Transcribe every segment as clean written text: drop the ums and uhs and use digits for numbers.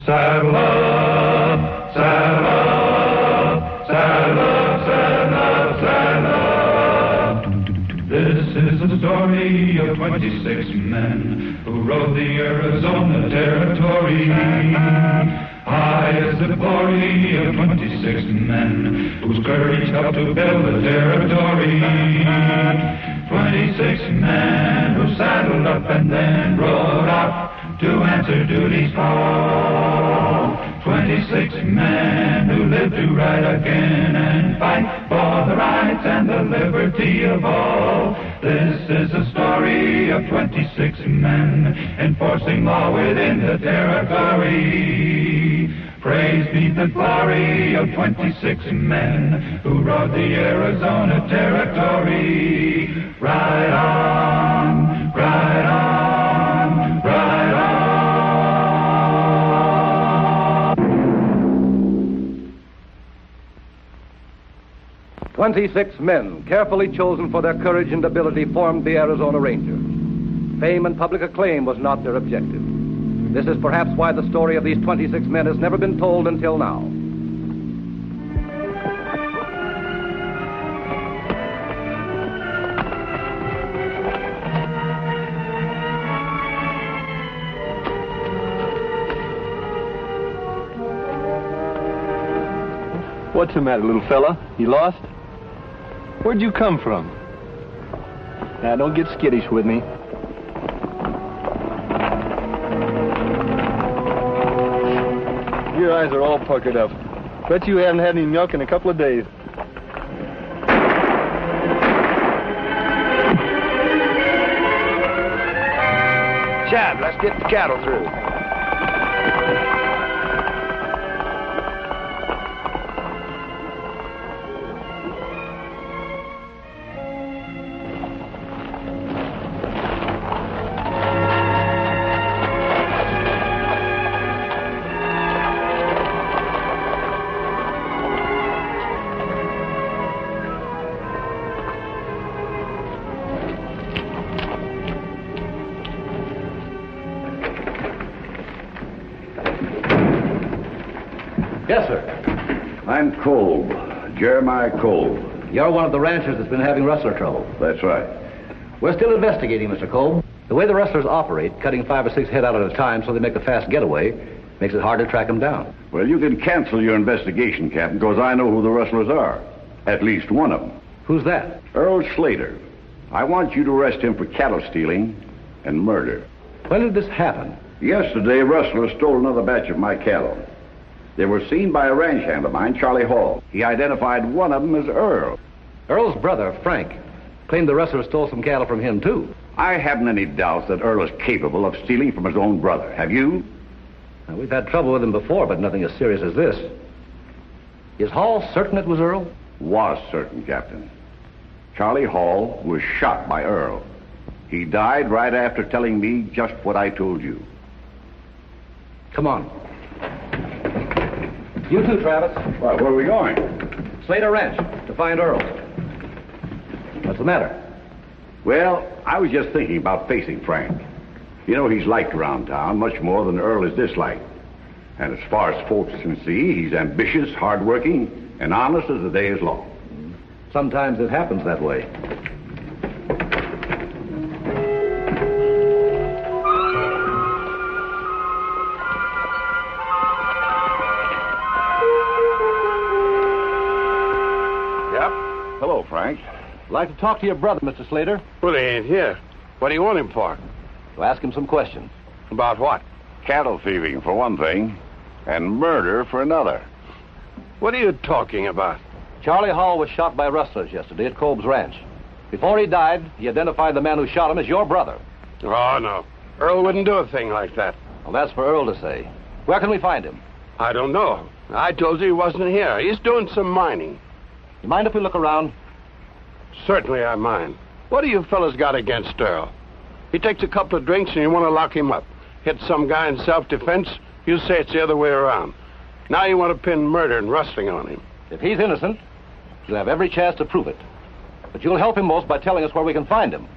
Saddle up, saddle up, saddle up, saddle up, saddle up. This is the story of 26 men who rode the Arizona Territory. High is the glory of 26 men whose courage helped to build the territory. 26 men who saddled up and then rode out to answer duty's call. 26 men who lived to ride again and fight for the rights and the liberty of all. This is the story of 26 men enforcing law within the territory. Praise be the glory of 26 men who rode the Arizona Territory. Ride on, ride on, ride on. 26 men, carefully chosen for their courage and ability, formed the Arizona Rangers. Fame and public acclaim was not their objective. This is perhaps why the story of these 26 men has never been told until now. What's the matter, little fella? You lost? Where'd you come from? Now, don't get skittish with me. Your eyes are all puckered up. Bet you haven't had any milk in a couple of days. Chad, let's get the cattle through. Yes, sir. I'm Kolb, Jeremiah Kolb. You're one of the ranchers that's been having rustler trouble. That's right. We're still investigating, Mr. Kolb. The way the rustlers operate, cutting 5 or 6 head out at a time so they make a fast getaway, makes it hard to track them down. Well, you can cancel your investigation, Captain, because I know who the rustlers are. At least one of them. Who's that? Earl Slater. I want you to arrest him for cattle stealing and murder. When did this happen? Yesterday, rustlers stole another batch of my cattle. They were seen by a ranch hand of mine, Charlie Hall. He identified one of them as Earl. Earl's brother, Frank, claimed the rustlers stole some cattle from him, too. I haven't any doubts that Earl is capable of stealing from his own brother. Have you? Now, we've had trouble with him before, but nothing as serious as this. Is Hall certain it was Earl? Was certain, Captain. Charlie Hall was shot by Earl. He died right after telling me just what I told you. Come on. You too, Travis. Well, where are we going? Slater Ranch, to find Earl. What's the matter? Well, I was just thinking about facing Frank. You know, he's liked around town much more than Earl is disliked. And as far as folks can see, he's ambitious, hardworking, and honest as the day is long. Sometimes it happens that way. Hello, Frank. I'd like to talk to your brother, Mr. Slater. Well, he ain't here. What do you want him for? To ask him some questions. About what? Cattle thieving, for one thing, and murder for another. What are you talking about? Charlie Hall was shot by rustlers yesterday at Kolb's ranch. Before he died, he identified the man who shot him as your brother. Oh, no. Earl wouldn't do a thing like that. Well, that's for Earl to say. Where can we find him? I don't know. I told you he wasn't here. He's doing some mining. You mind if we look around? Certainly I mind. What do you fellas got against Earl? He takes a couple of drinks and you want to lock him up. Hit some guy in self-defense, you say it's the other way around. Now you want to pin murder and rustling on him. If he's innocent, you'll have every chance to prove it. But you'll help him most by telling us where we can find him.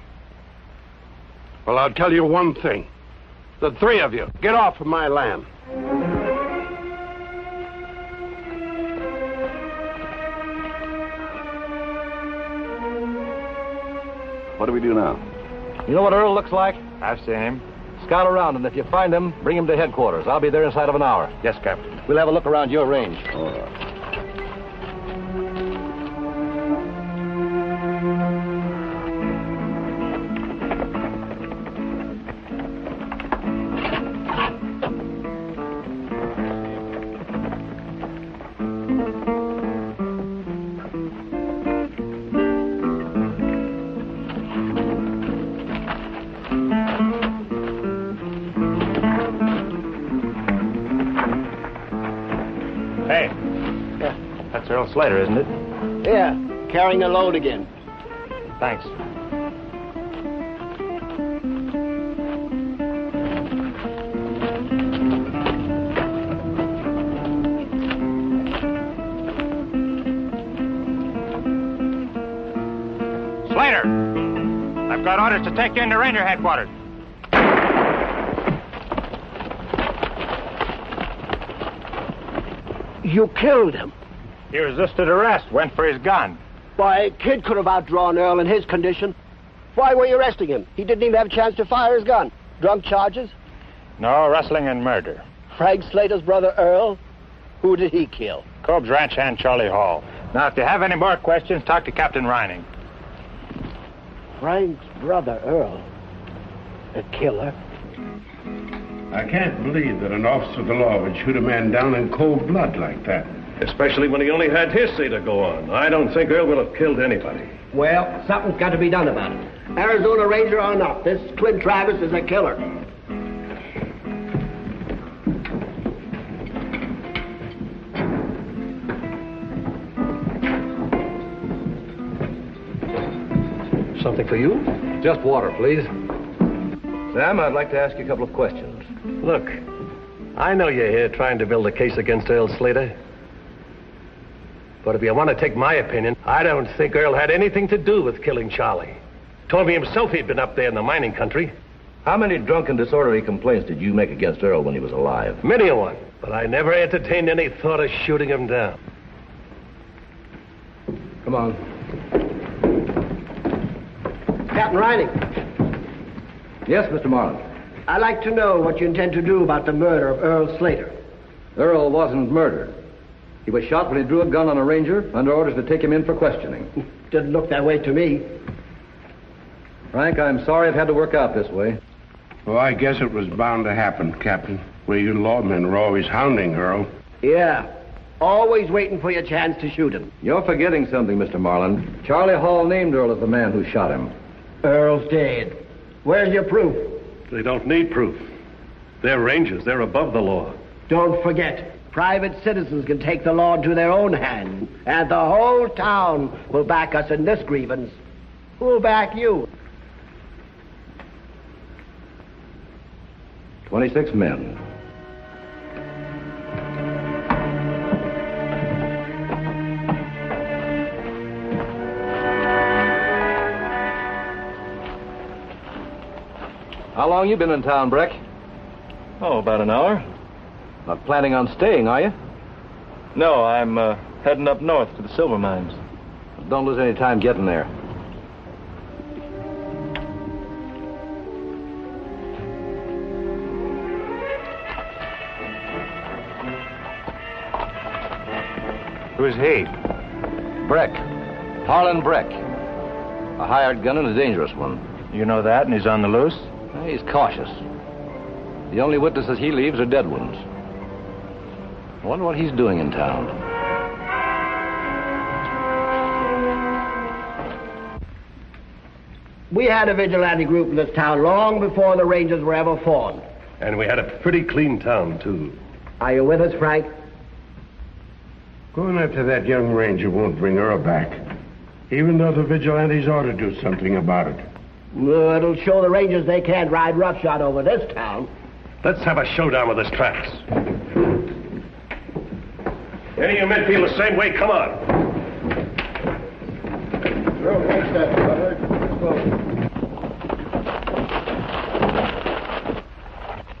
Well, I'll tell you one thing. The 3 of you, get off of my land. What do we do now? You know what Earl looks like? I've seen him. Scout around, and if you find him, bring him to headquarters. I'll be there inside of an hour. Yes, Captain. We'll have a look around your range. All right. Hey. Yeah. That's Earl Slater, isn't it? Yeah, carrying a load again. Thanks. Slater! I've got orders to take you into Ranger headquarters. You killed him. He resisted arrest, went for his gun. Why, Kid could have outdrawn Earl in his condition. Why were you arresting him? He didn't even have a chance to fire his gun. Drunk charges? No, rustling and murder. Frank Slater's brother Earl? Who did he kill? Cobb's ranch hand, Charlie Hall. Now, if you have any more questions, talk to Captain Reining. Frank's brother Earl? The killer? I can't believe that an officer of the law would shoot a man down in cold blood like that. Especially when he only had his say to go on. I don't think Earl will have killed anybody. Well, something's got to be done about it. Arizona Ranger or not, this Clint Travis is a killer. Something for you? Just water, please. Sam, I'd like to ask you a couple of questions. Look, I know you're here trying to build a case against Earl Slater. But if you want to take my opinion, I don't think Earl had anything to do with killing Charlie. Told me himself he'd been up there in the mining country. How many drunk and disorderly complaints did you make against Earl when he was alive? Many a one. But I never entertained any thought of shooting him down. Come on. Captain Reining, Yes, Mr. Marlin. I'd like to know what you intend to do about the murder of Earl Slater. Earl wasn't murdered. He was shot when he drew a gun on a ranger under orders to take him in for questioning. Didn't look that way to me. Frank, I'm sorry it had to work out this way. Well, I guess it was bound to happen, Captain. We you lawmen are always hounding Earl. Yeah, always waiting for your chance to shoot him. You're forgetting something, Mr. Marlin. Charlie Hall named Earl as the man who shot him. Earl's dead. Where's your proof? They don't need proof. They're rangers. They're above the law. Don't forget, private citizens can take the law into their own hands, and the whole town will back us in this grievance. Who'll back you? 26 men. How long you been in town, Breck? Oh, about an hour. Not planning on staying, are you? No, I'm heading up north to the silver mines. Don't lose any time getting there. Who's he? Breck. Harlan Breck. A hired gun and a dangerous one. You know that, and he's on the loose? He's cautious. The only witnesses he leaves are dead ones. I wonder what he's doing in town. We had a vigilante group in this town long before the Rangers were ever formed. And we had a pretty clean town, too. Are you with us, Frank? Going after that young ranger won't bring Earl back, even though the vigilantes ought to do something about it. Well, it'll show the Rangers they can't ride roughshod over this town. Let's have a showdown with this Travis. Any of you men feel the same way? Come on.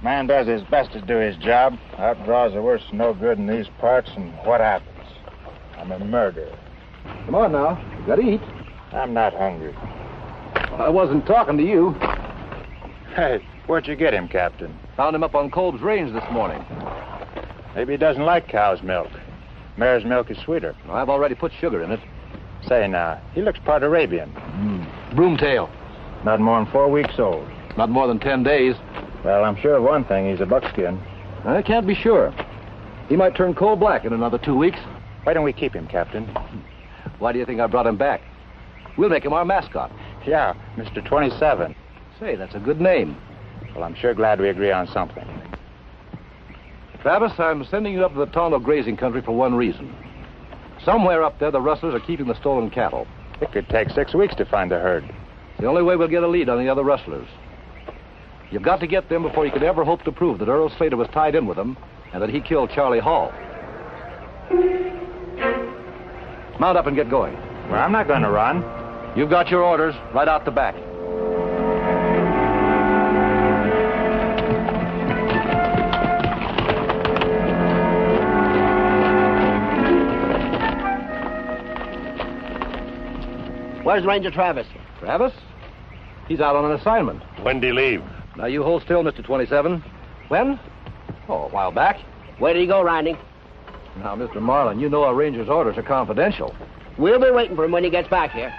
Man does his best to do his job. Outdraws the worst no good in these parts, and what happens? I'm a murderer. Come on now. You gotta eat. I'm not hungry. I wasn't talking to you. Hey, where'd you get him, Captain? Found him up on Kolb's Range this morning. Maybe he doesn't like cow's milk. Mare's milk is sweeter. Well, I've already put sugar in it. Say now, he looks part Arabian. Broomtail. Not more than 4 weeks old. Not more than 10 days. Well, I'm sure of one thing, he's a buckskin. I can't be sure. He might turn coal black in another 2 weeks. Why don't we keep him, Captain? Why do you think I brought him back? We'll make him our mascot. Yeah, Mr. 27. Say, that's a good name. Well, I'm sure glad we agree on something. Travis, I'm sending you up to the Tonto grazing country for one reason. Somewhere up there, the rustlers are keeping the stolen cattle. It could take 6 weeks to find the herd. It's the only way we'll get a lead on the other rustlers. You've got to get them before you could ever hope to prove that Earl Slater was tied in with them and that he killed Charlie Hall. Mount up and get going. Well, I'm not going to run. You've got your orders right out the back. Where's Ranger Travis? Travis? He's out on an assignment. When did he leave? Now, you hold still, Mr. 27. When? Oh, a while back. Where did he go, Randy? Now, Mr. Marlin, you know our ranger's orders are confidential. We'll be waiting for him when he gets back here.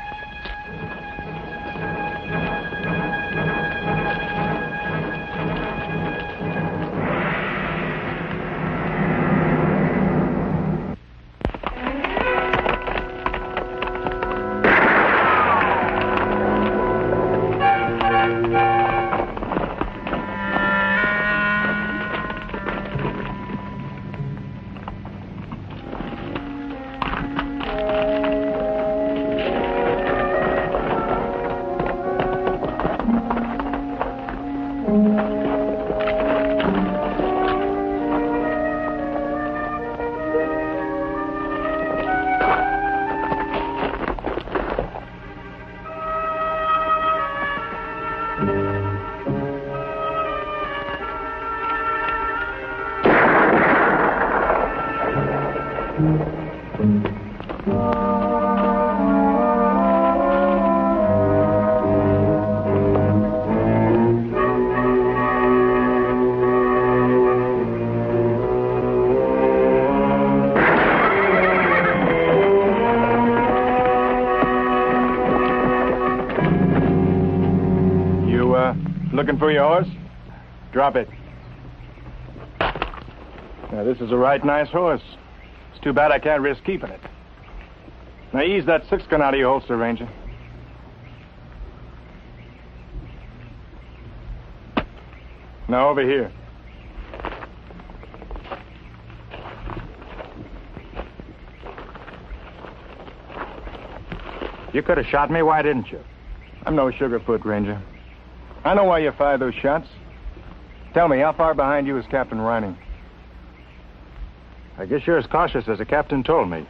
Looking for your horse? Drop it. Now, this is a right nice horse. It's too bad I can't risk keeping it. Now, ease that 6-gun out of your holster, Ranger. Now, over here. You could have shot me, why didn't you? I'm no sugarfoot, Ranger. I know why you fired those shots. Tell me, how far behind you is Captain Reining? I guess you're as cautious as the captain told me.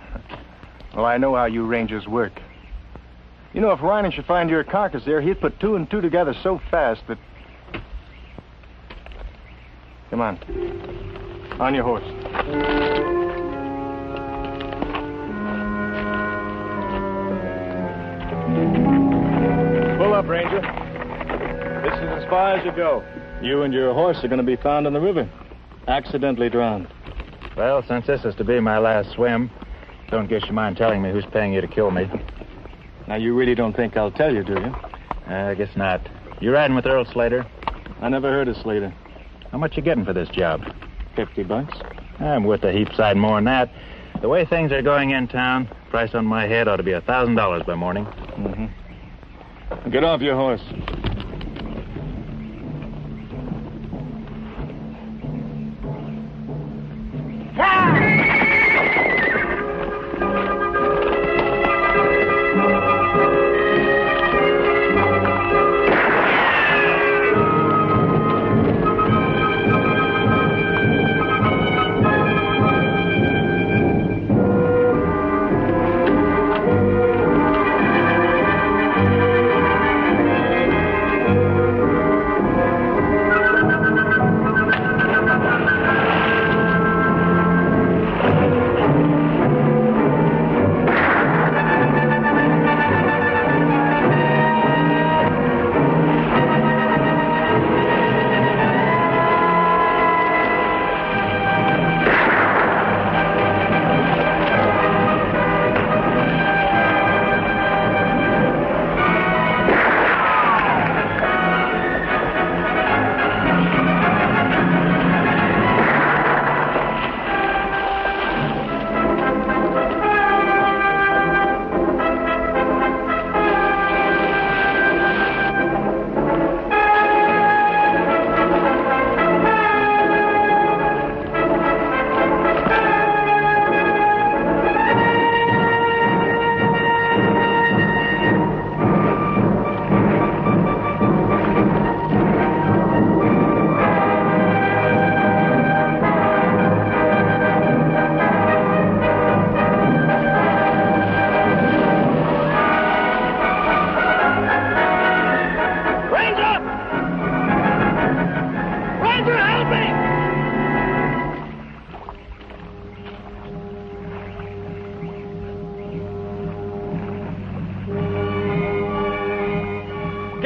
Well, I know how you Rangers work. You know, if Reining should find your carcass there, he'd put 2 and 2 together so fast that... Come on. On your horse. Pull up, Ranger. This is as far as you go. You and your horse are going to be found in the river, accidentally drowned. Well, since this is to be my last swim, don't guess you mind telling me who's paying you to kill me. Now, you really don't think I'll tell you, do you? I guess not. You riding with Earl Slater? I never heard of Slater. How much you getting for this job? $50. I'm worth a heap side more than that. The way things are going in town, price on my head ought to be $1,000 by morning. Mm-hmm. Get off your horse.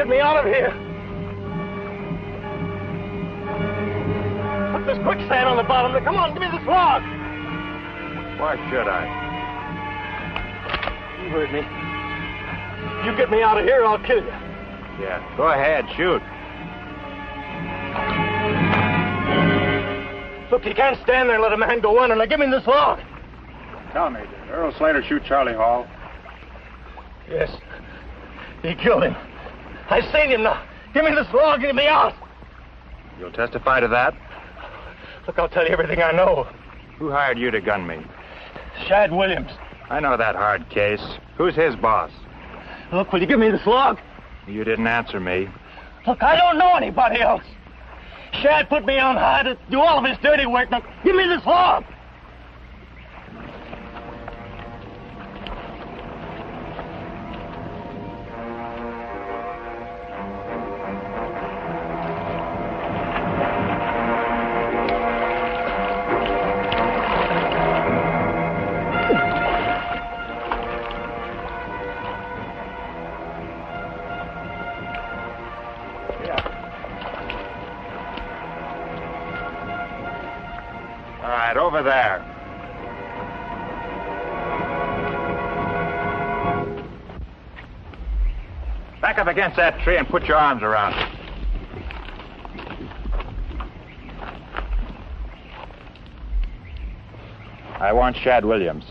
get me out of here. Put this quicksand on the bottom. Come on, give me this log. Why should I? You heard me. You get me out of here, I'll kill you. Yeah, go ahead, shoot. Look, you can't stand there and let a man go under. Now give me this log. Tell me, did Earl Slater shoot Charlie Hall? Yes. He killed him. I seen him now. Give me this log and get me out. You'll testify to that? Look, I'll tell you everything I know. Who hired you to gun me? Shad Williams. I know that hard case. Who's his boss? Look, will you give me this log? You didn't answer me. Look, I don't know anybody else. Shad put me on high to do all of his dirty work. Now, give me this log. All right, over there. Back up against that tree and put your arms around it. I want Shad Williams.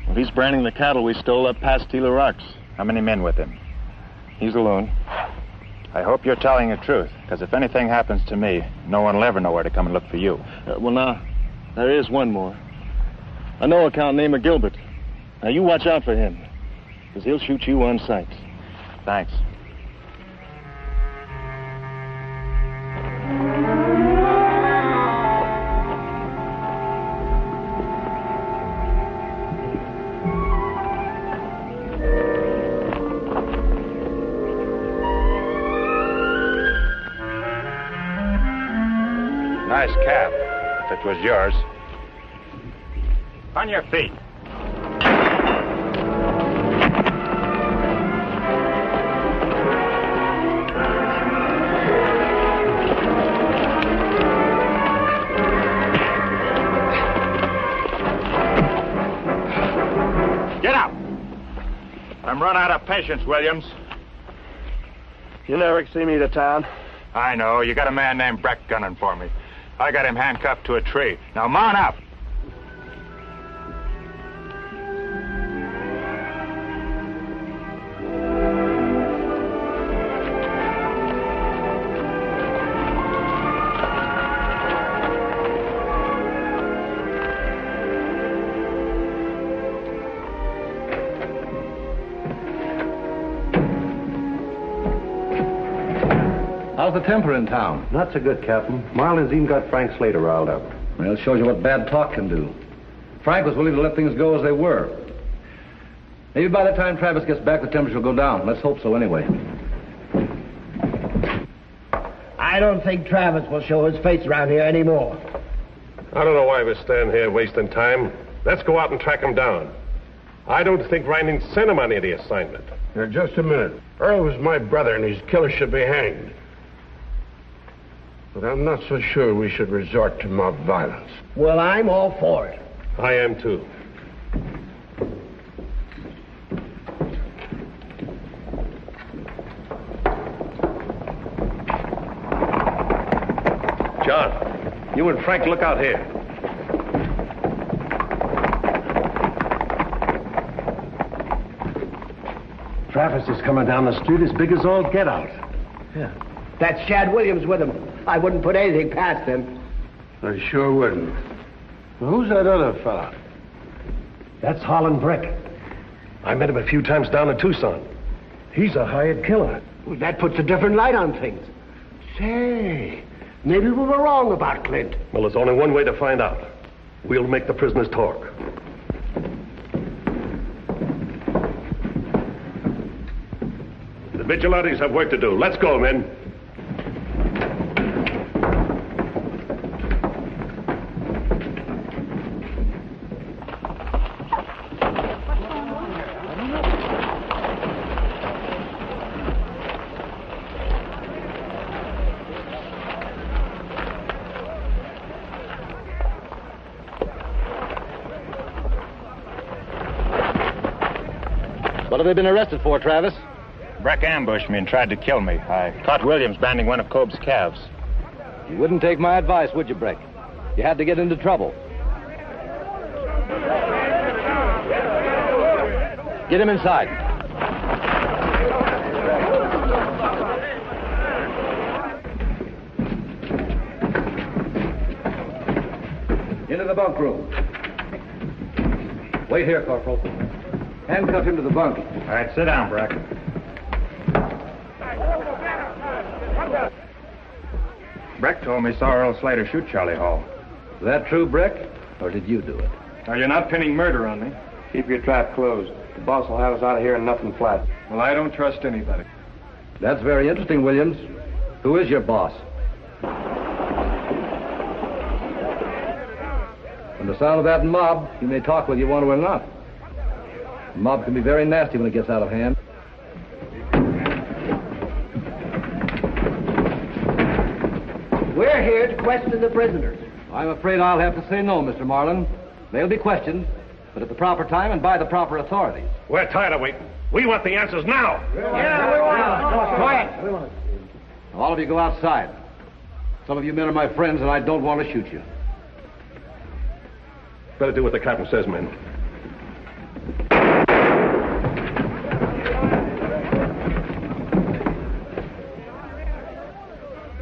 Well, he's branding the cattle we stole up past Steeler Rocks. How many men with him? He's alone. I hope you're telling the truth, because if anything happens to me, no one will ever know where to come and look for you. Well, now, there is one more. I know a count named Gilbert. Now, you watch out for him, because he'll shoot you on sight. Thanks. Nice cap, if it was yours. On your feet. Get up. I'm run out of patience, Williams. You never see me to town. I know. You got a man named Breck gunning for me. I got him handcuffed to a tree. Now, mount up. How's the temper in town? Not so good, Captain. Marlin's even got Frank Slater riled up. Well, it shows you what bad talk can do. Frank was willing to let things go as they were. Maybe by the time Travis gets back, the temperature will go down. Let's hope so anyway. I don't think Travis will show his face around here anymore. I don't know why we're standing here wasting time. Let's go out and track him down. I don't think Reining sent him on any assignment. Now, just a minute. Earl was my brother, and his killer should be hanged. But I'm not so sure we should resort to mob violence. Well, I'm all for it. I am, too. John, you and Frank look out here. Travis is coming down the street as big as all get out. Yeah. That's Shad Williams with him. I wouldn't put anything past him. I sure wouldn't. Well, who's that other fella? That's Holland Breck. I met him a few times down in Tucson. He's a hired killer. Well, that puts a different light on things. Say, maybe we were wrong about Clint. Well, there's only one way to find out. We'll make the prisoners talk. The vigilantes have work to do. Let's go, men. What have they been arrested for, Travis? Breck ambushed me and tried to kill me. I caught Williams banding one of Cobb's calves. You wouldn't take my advice, would you, Breck? You had to get into trouble. Get him inside. Into the bunk room. Wait here, Corporal. Handcuff him to the bunk. All right, sit down, Breck. Breck told me he saw Earl Slater shoot Charlie Hall. Is that true, Breck? Or did you do it? Now, you're not pinning murder on me. Keep your trap closed. The boss will have us out of here in nothing flat. Well, I don't trust anybody. That's very interesting, Williams. Who is your boss? From the sound of that mob, he may talk whether you want to or not. The mob can be very nasty when it gets out of hand. We're here to question the prisoners. I'm afraid I'll have to say no, Mr. Marlin. They'll be questioned, but at the proper time and by the proper authorities. We're tired of waiting. We want the answers now. Yeah, we want Quiet! All of you go outside. Some of you men are my friends, and I don't want to shoot you. Better do what the captain says, men.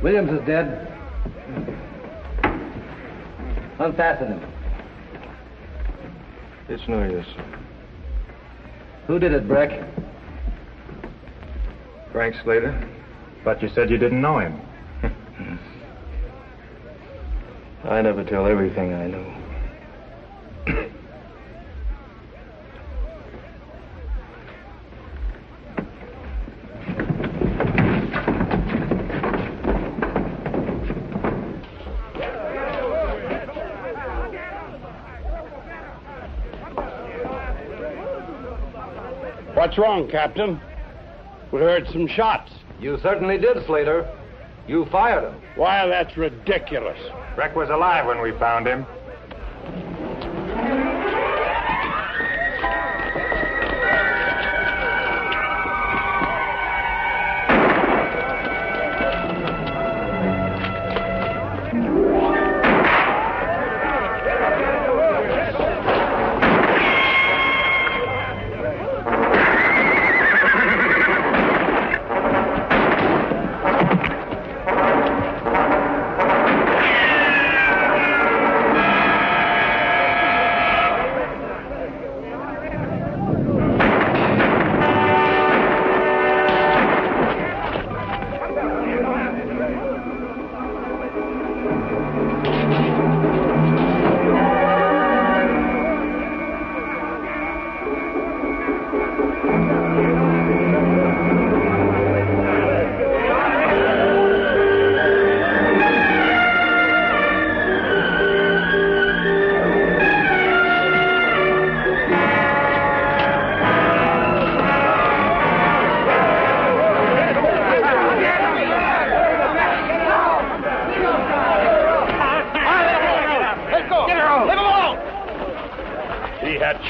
Williams is dead. Unfasten him. It's no use. Who did it, Breck? Frank Slater. But you said you didn't know him. I never tell everything I know. What's wrong, Captain? We heard some shots. You certainly did, Slater. You fired him. Why, that's ridiculous. Breck was alive when we found him.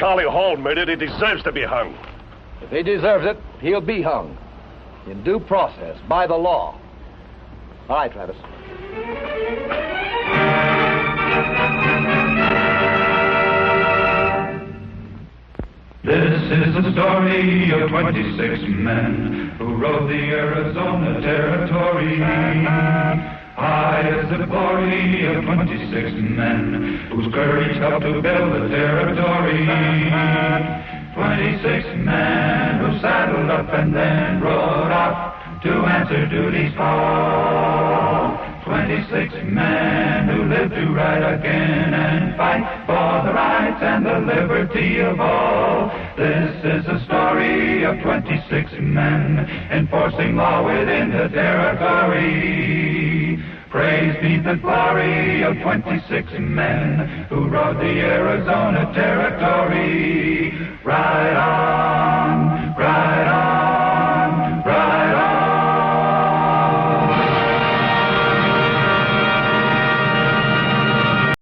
Charlie Hall murdered, he deserves to be hung. If he deserves it, he'll be hung. In due process, by the law. All right, Travis. This is the story of 26 men who rode the Arizona Territory. High is the glory of 26 men whose courage helped to build the territory. 26 men who saddled up and then rode out to answer duty's call. 26 men who lived to ride again and fight for the rights and the liberty of all. This is the story of 26 men enforcing law within the territory. Praise be the glory of 26 men who rode the Arizona Territory. Ride on, ride